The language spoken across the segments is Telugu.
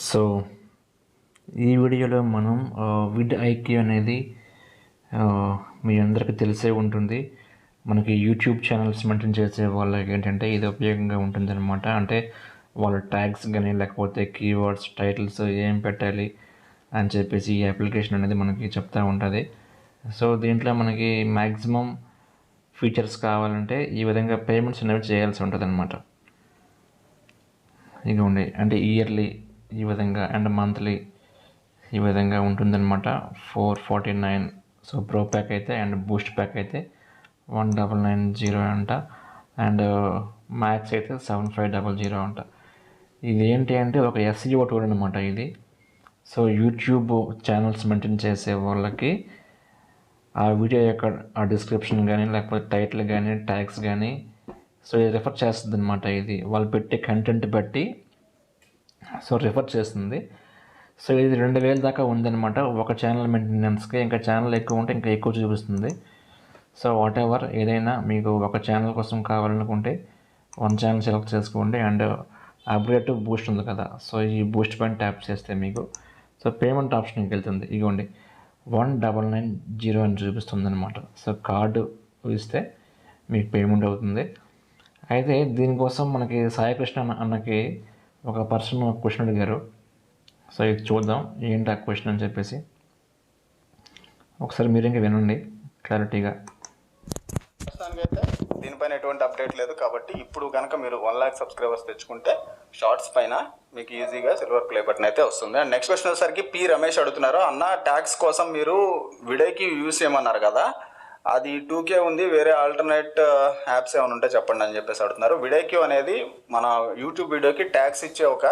సో ఈ వీడియోలో మనం vidIQ అనేది మీ అందరికీ తెలిసే ఉంటుంది. మనకి యూట్యూబ్ ఛానల్స్ మెయింటైన్ చేసే వాళ్ళకి ఏంటంటే ఇది ఉపయోగంగా ఉంటుందన్నమాట. అంటే వాళ్ళ ట్యాగ్స్ కానీ లేకపోతే కీవర్డ్స్, టైటిల్స్ ఏం పెట్టాలి అని చెప్పేసి ఈ అప్లికేషన్ అనేది మనకి చెప్తూ ఉంటుంది. సో దీంట్లో మనకి మ్యాక్సిమం ఫీచర్స్ కావాలంటే ఈ విధంగా పేమెంట్స్ అనేవి చేయాల్సి ఉంటుంది అనమాట. ఇదిగోండి, అంటే ఇయర్లీ ఈ విధంగా అండ్ మంత్లీ ఈ విధంగా ఉంటుందన్నమాట. 449. సో ప్రో ప్యాక్ అయితే అండ్ బూస్ట్ ప్యాక్ అయితే 1990 అంట, అండ్ మ్యాక్స్ అయితే 7500 అంట. ఇది ఏంటి అంటే ఒక SEO టూల్ అనమాట ఇది. సో యూట్యూబ్ ఛానల్స్ మెయింటైన్ చేసే వాళ్ళకి ఆ వీడియో యొక్క ఆ డిస్క్రిప్షన్ కానీ లేకపోతే టైటిల్ కానీ ట్యాగ్స్ కానీ సో ఇది రిఫర్ చేస్తుంది అనమాట. ఇది వాళ్ళు పెట్టే కంటెంట్ బట్టి సో రిఫర్ చేస్తుంది. సో ఇది 2000 దాకా ఉందన్నమాట ఒక ఛానల్ మెయింటెనెన్స్కి. ఇంకా ఛానల్ ఎక్కువ ఉంటే ఇంకా ఎక్కువ చూపిస్తుంది. సో వాట్ ఎవర్, ఏదైనా మీకు ఒక ఛానల్ కోసం కావాలనుకుంటే వన్ ఛానల్ సెలెక్ట్ చేసుకోండి. అండ్ అప్గ్రేడ్ టు బూస్ట్ ఉంది కదా, సో ఈ బూస్ట్ పైన ట్యాప్ చేస్తే మీకు సో పేమెంట్ ఆప్షన్కి వెళ్తుంది. ఇదిగోండి 1990 అని చూపిస్తుంది అనమాట. సో కార్డు ఇస్తే మీకు పేమెంట్ అవుతుంది. అయితే దీనికోసం మనకి సాయికృష్ణ అన్నకి ఒక పర్సన్ క్వశ్చన్ అడిగారు. సో ఇది చూద్దాం ఏంటి ఆ క్వశ్చన్ అని చెప్పేసి. ఒకసారి మీరు ఇంకా వినండి క్లారిటీగా. ప్రస్తుతానికైతే దీనిపైన ఎటువంటి అప్డేట్ లేదు కాబట్టి ఇప్పుడు కనుక మీరు 1 lakh సబ్స్క్రైబర్స్ తెచ్చుకుంటే షార్ట్స్ పైన మీకు ఈజీగా సిల్వర్ ప్లే బటన్ అయితే వస్తుంది. అండ్ నెక్స్ట్ క్వశ్చన్ వచ్చేసరికి పి రమేష్ అడుగుతున్నారు, అన్న ట్యాగ్స్ కోసం మీరు vidIQ యూస్ చేయమన్నారు కదా, అది 2K ఉంది, వేరే ఆల్టర్నేట్ యాప్స్ ఏమైనా ఉంటే చెప్పండి అని చెప్పేసి అడుగుతున్నారు. vidIQ అనేది మన యూట్యూబ్ వీడియోకి ట్యాగ్స్ ఇచ్చే ఒక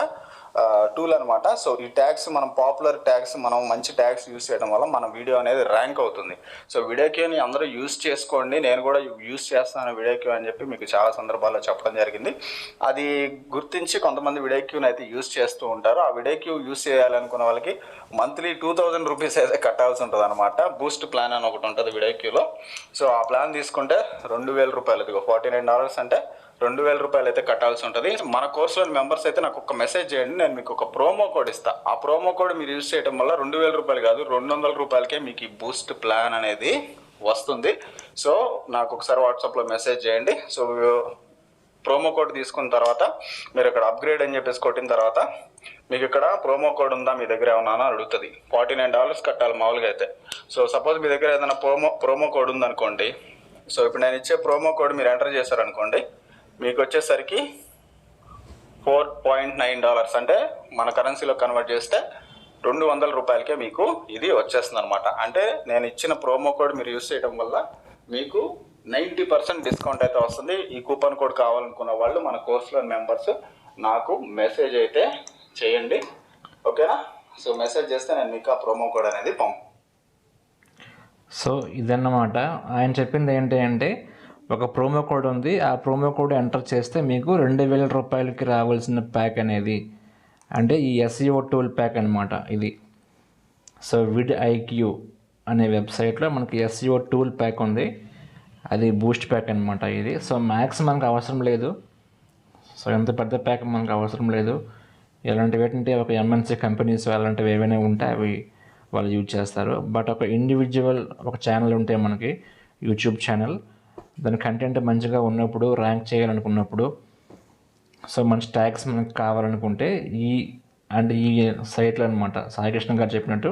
టూల్ అనమాట. సో ఈ ట్యాగ్స్ మనం పాపులర్ ట్యాగ్స్, మనం మంచి ట్యాగ్స్ యూస్ చేయడం వల్ల మన వీడియో అనేది ర్యాంక్ అవుతుంది. సో vidIQని అందరూ యూస్ చేసుకోండి, నేను కూడా యూస్ చేస్తాను vidIQ అని చెప్పి మీకు చాలా సందర్భాల్లో చెప్పడం జరిగింది. అది గుర్తించి కొంతమంది vidIQని అయితే యూస్ చేస్తూ ఉంటారు. ఆ vidIQ యూస్ చేయాలనుకున్న వాళ్ళకి మంత్లీ 2000 రూపీస్ అయితే కట్టాల్సి ఉంటుంది అనమాట. బూస్ట్ ప్లాన్ అని ఒకటి ఉంటుంది vidIQలో. సో ఆ ప్లాన్ తీసుకుంటే 2000 రూపాయలు, ఇదిగో $49 అంటే 2000 రూపాయలు అయితే కట్టాల్సి ఉంటుంది. మన కోర్సులోని మెంబర్స్ అయితే నాకు ఒక మెసేజ్ చేయండి, నేను మీకు ఒక ప్రోమో కోడ్ ఇస్తాను. ఆ ప్రోమో కోడ్ మీరు యూజ్ చేయడం వల్ల 2000 రూపాయలు కాదు 200 రూపాయలకే మీకు ఈ బూస్ట్ ప్లాన్ అనేది వస్తుంది. సో నాకు ఒకసారి వాట్సాప్లో మెసేజ్ చేయండి. సో ప్రోమో కోడ్ తీసుకున్న తర్వాత మీరు ఇక్కడ అప్గ్రేడ్ అని చెప్పేసి కొట్టిన తర్వాత మీకు ఇక్కడ ప్రోమో కోడ్ ఉందా మీ దగ్గర ఏమన్నా అడుగుతుంది. $49 కట్టాలి మామూలుగా అయితే. సో సపోజ్ మీ దగ్గర ఏదైనా ప్రోమో కోడ్ ఉందనుకోండి. సో ఇప్పుడు నేను ఇచ్చే ప్రోమో కోడ్ మీరు ఎంటర్ చేశారనుకోండి, మీకు వచ్చేసరికి $4.9 అంటే మన కరెన్సీలో కన్వర్ట్ చేస్తే 200 రూపాయలకే మీకు ఇది వచ్చేస్తుంది అనమాట. అంటే నేను ఇచ్చిన ప్రోమో కోడ్ మీరు యూస్ చేయడం వల్ల మీకు 90% డిస్కౌంట్ అయితే వస్తుంది. ఈ కూపన్ కోడ్ కావాలనుకున్న వాళ్ళు మన కోర్సులో మెంబర్స్ నాకు మెసేజ్ అయితే చేయండి, ఓకేనా? సో మెసేజ్ చేస్తే నేను మీకు ఆ ప్రోమో కోడ్ అనేది సో ఇదన్నమాట ఆయన చెప్పింది. ఏంటి అంటే ఒక ప్రోమో కోడ్ ఉంది, ఆ ప్రోమో కోడ్ ఎంటర్ చేస్తే మీకు 2000 రూపాయలకి రావాల్సిన ప్యాక్ అనేది, అంటే ఈ SEO టూల్ ప్యాక్ అనమాట ఇది. సో vidIQ అనే వెబ్సైట్లో మనకి SEO టూల్ ప్యాక్ ఉంది, అది బూస్ట్ ప్యాక్ అనమాట ఇది. సో మ్యాక్స్ మనకు అవసరం లేదు, సో ఎంత పెద్ద ప్యాక్ మనకు అవసరం లేదు. ఎలాంటివి ఏంటంటే ఒక MNC కంపెనీస్ అలాంటివి ఏవైనా ఉంటే అవి వాళ్ళు యూజ్ చేస్తారు. బట్ ఒక ఇండివిజువల్ ఒక ఛానల్ ఉంటే మనకి యూట్యూబ్ ఛానల్, దాని కంటెంట్ మంచిగా ఉన్నప్పుడు, ర్యాంక్ చేయాలనుకున్నప్పుడు, సో మంచి ట్యాగ్స్ మనకు కావాలనుకుంటే ఈ సైట్లో అనమాట సాయికృష్ణ గారు చెప్పినట్టు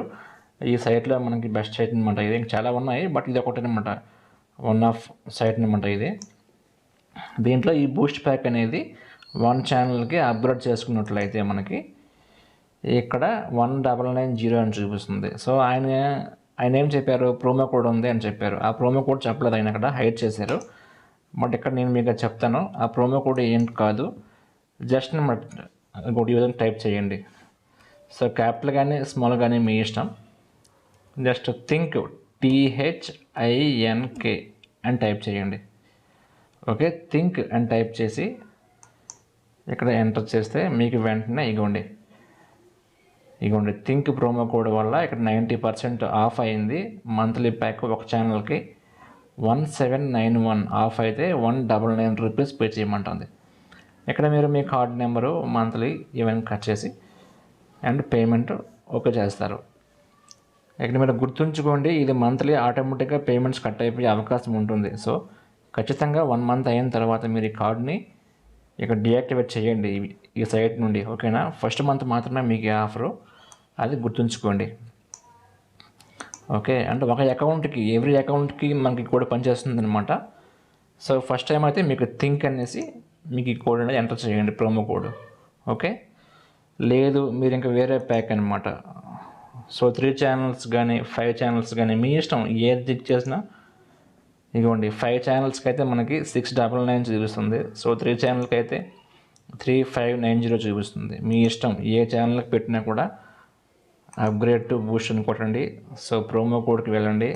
ఈ సైట్లో మనకి బెస్ట్ సైట్ అనమాట ఇది. ఇంకా చాలా ఉన్నాయి బట్ ఇది ఒకటి అనమాట, వన్ ఆఫ్ సైట్ అనమాట ఇది. దీంట్లో ఈ బూస్ట్ ప్యాక్ అనేది 1 ఛానల్కి అప్గ్రేడ్ చేసుకున్నట్లయితే మనకి ఇక్కడ 1990 అని చూపిస్తుంది. సో ఆయన ఏం చెప్పారు, ప్రోమో కోడ్ ఉంది అని చెప్పారు. ఆ ప్రోమో కోడ్ చెప్పలేదు, ఆయన అక్కడ హైడ్ చేశారు. బట్ ఇక్కడ నేను మీకు చెప్తాను, ఆ ప్రోమో కోడ్ ఏంటి కాదు, జస్ట్ ఇంకోటి ఈ విధంగా టైప్ చేయండి. సో క్యాపిటల్ కానీ స్మాల్ కానీ మీ ఇష్టం. జస్ట్ థింక్ THINK అని టైప్ చేయండి. ఓకే, థింక్ అని టైప్ చేసి ఇక్కడ ఎంటర్ చేస్తే మీకు వెంటనే ఇగోండి థింక్ ప్రోమో కోడ్ వల్ల ఇక్కడ 90% ఆఫ్ అయింది మంత్లీ ప్యాక్ ఒక ఛానల్కి. 1791 ఆఫ్ అయితే 199 రూపీస్ పే చేయమంటుంది. ఇక్కడ మీరు మీ కార్డ్ నెంబరు మంత్లీ ఇవన్నీ కట్ చేసి అండ్ పేమెంట్ ఓకే చేస్తారు. ఇక్కడ మీరు గుర్తుంచుకోండి, ఇది మంత్లీ ఆటోమేటిక్గా పేమెంట్స్ కట్ అయిపోయే అవకాశం ఉంటుంది. సో ఖచ్చితంగా 1 మంత్ అయిన తర్వాత మీరు ఈ కార్డ్ని ఇక్కడ డియాక్టివేట్ చేయండి ఈ సైట్ నుండి, ఓకేనా. ఫస్ట్ మంత్ మాత్రమే మీకు ఈ ఆఫరు, అది గుర్తుంచుకోండి. ఓకే, అంటే ఒక అకౌంట్కి ఎవ్రీ అకౌంట్కి మనకి కోడ్ పనిచేస్తుంది అనమాట. సో ఫస్ట్ టైం అయితే మీకు థింక్ అనేసి మీకు ఈ కోడ్ అనేది ఎంటర్ చేయండి, ప్రోమో కోడ్. ఓకే, లేదు మీరు ఇంకా వేరే ప్యాక్ అనమాట. సో 3 ఛానల్స్ కానీ 5 ఛానల్స్ కానీ మీ ఇష్టం, ఏది చేసినా. ఇదిగోండి 5 ఛానల్స్కి అయితే మనకి 699 చూపిస్తుంది. సో 3 ఛానల్కి అయితే 3590 చూపిస్తుంది. మీ ఇష్టం, ఏ ఛానల్కి పెట్టినా కూడా అప్గ్రేడ్ టు బూస్ట్ అని కొట్టండి. సో ప్రోమో కోడ్కి వెళ్ళండి,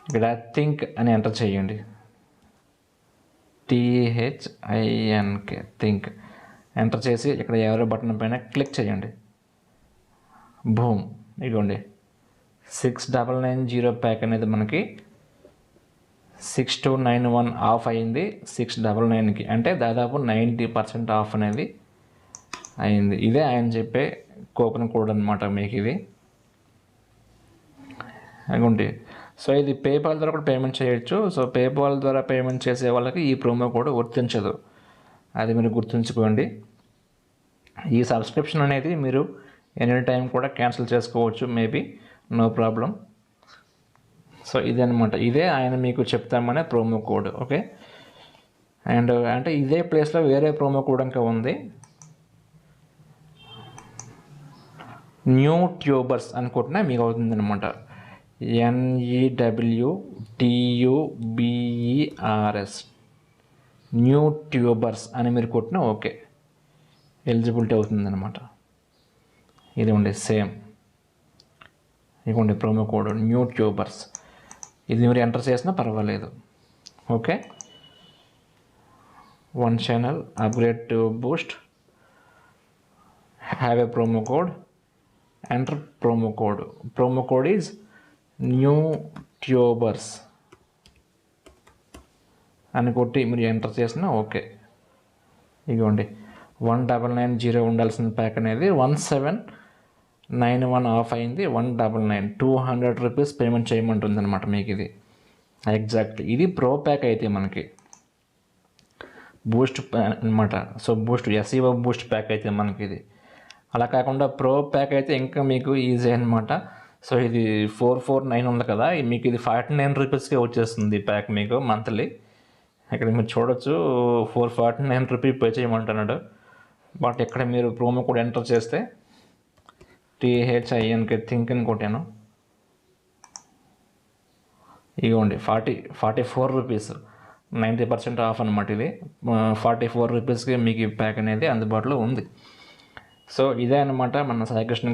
ఇక్కడ థింక్ అని ఎంటర్ చేయండి, THINK థింక్ ఎంటర్ చేసి ఇక్కడ ఎవరో బటన్ పైన క్లిక్ చేయండి. బూమ్, ఇదిగోండి 6990 ప్యాక్ అనేది మనకి 6291 ఆఫ్ అయింది 699కి, అంటే దాదాపు 90% ఆఫ్ అనేది అయింది. ఇదే ఆయన చెప్పే కూపన్ కోడ్ అనమాట మీకు ఇది. అనుకోండి, సో ఇది పేపాల్ ద్వారా కూడా పేమెంట్ చేయొచ్చు. సో పేపాల్ ద్వారా పేమెంట్ చేసే వాళ్ళకి ఈ ప్రోమో కోడ్ వర్తించదు, అది మీరు గుర్తుంచుకోండి. ఈ సబ్స్క్రిప్షన్ అనేది మీరు ఎనీ టైం కూడా క్యాన్సిల్ చేసుకోవచ్చు, మేబీ, నో ప్రాబ్లం. సో ఇదే అనమాట, ఇదే ఆయన మీకు చెప్తామనే ప్రోమో కోడ్. ఓకే, అండ్ అంటే ఇదే ప్లేస్లో వేరే ప్రోమో కోడ్ ఇంకా ఉంది, న్యూ ట్యూబర్స్ అనుకుంటున్నా మీకు అవుతుంది అనమాట. NEWTUBERS న్యూ ట్యూబర్స్ అని మీరు కొట్టినా ఓకే, ఎలిజిబిలిటీ అవుతుంది అనమాట. ఇది ఉండే సేమ్, ఇదిగోండి ప్రోమో కోడ్ న్యూ ట్యూబర్స్, ఇది మీరు ఎంటర్ చేసినా పర్వాలేదు. Okay, 1 channel upgrade to Boost, have a promo code, enter promo code is new tubers అని కొట్టి మీరు ఎంటర్ చేసినా ఓకే. ఇదిగోండి 1990 ఉండాల్సిన ప్యాక్ అనేది 1791 ఆఫ్ అయింది 199, 200 రూపీస్ పేమెంట్ చేయమంటుంది అనమాట మీకు ఇది ఎగ్జాక్ట్లీ. ఇది ప్రో ప్యాక్ అయితే మనకి బూస్ట్ అనమాట. So Boost SEO Boost pack అయితే మనకి ఇది. అలా కాకుండా ప్రో ప్యాక్ అయితే ఇంకా మీకు ఈజీ అనమాట. సో ఇది 449 ఉంది కదా, మీకు ఇది 49 రూపీస్కే వచ్చేస్తుంది ప్యాక్ మీకు మంత్లీ. ఇక్కడ మీరు చూడొచ్చు 449 రూపీస్ పే చేయమంటున్నాడు. బట్ ఇక్కడ మీరు ప్రోమో కోడ్ ఎంటర్ చేస్తే THINK థింక్ అని కొట్టాను, ఇదిగోండి 44 రూపీస్, 90% ఆఫ్ అనమాట. ఇది 44 రూపీస్కి మీకు ఈ ప్యాక్ అనేది అందుబాటులో ఉంది. సో ఇదే అనమాట మన సాయికృష్ణ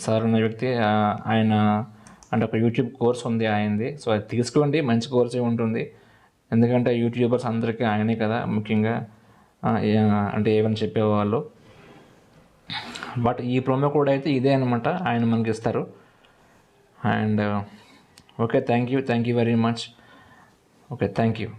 సార్ అనే వ్యక్తి, ఆయన అంటే ఒక యూట్యూబ్ కోర్స్ ఉంది ఆయనది. సో అది తీసుకోండి, మంచి కోర్సే ఉంటుంది. ఎందుకంటే యూట్యూబర్స్ అందరికీ ఆయనే కదా ముఖ్యంగా అంటే ఏమని చెప్పేవాళ్ళు. బట్ ఈ ప్రోమో కోడ్ అయితే ఇదే అనమాట, ఆయన మనకి ఇస్తారు. And okay, thank you very much. Okay, thank you.